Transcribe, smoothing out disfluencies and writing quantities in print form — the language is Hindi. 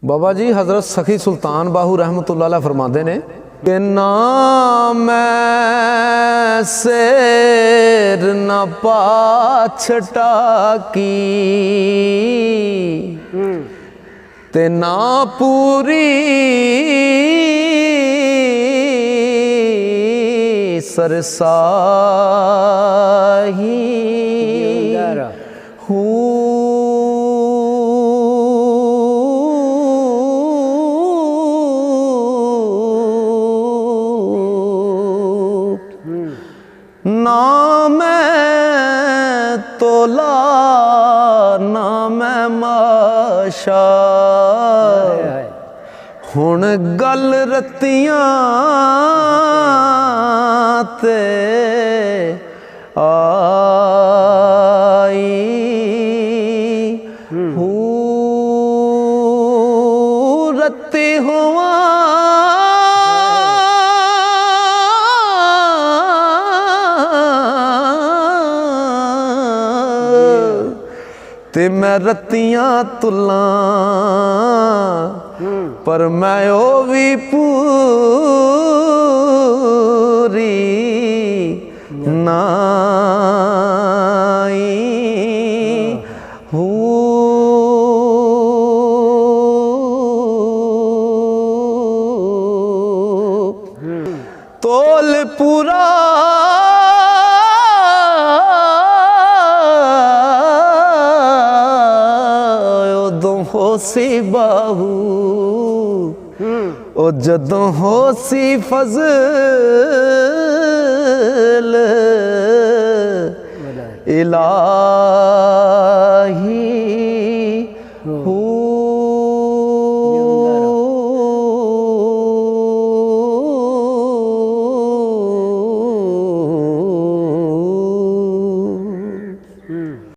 बाबा जी हज़रत सखी सुल्तान बाहू रहमतुल्लाह अलैह फरमाते ने कि नाम शेर न पाछटा की ते ना पूरी सरसाही ना मैं तोला ना मैं माशा हुण गल रत्तियां ते आई रत्ती हुआ ते मैं रत्तियां तुला पर मैं ओ भी पूरी नाई तोल पूरा होसी बाहू ओ जदों होसी फजल इलाही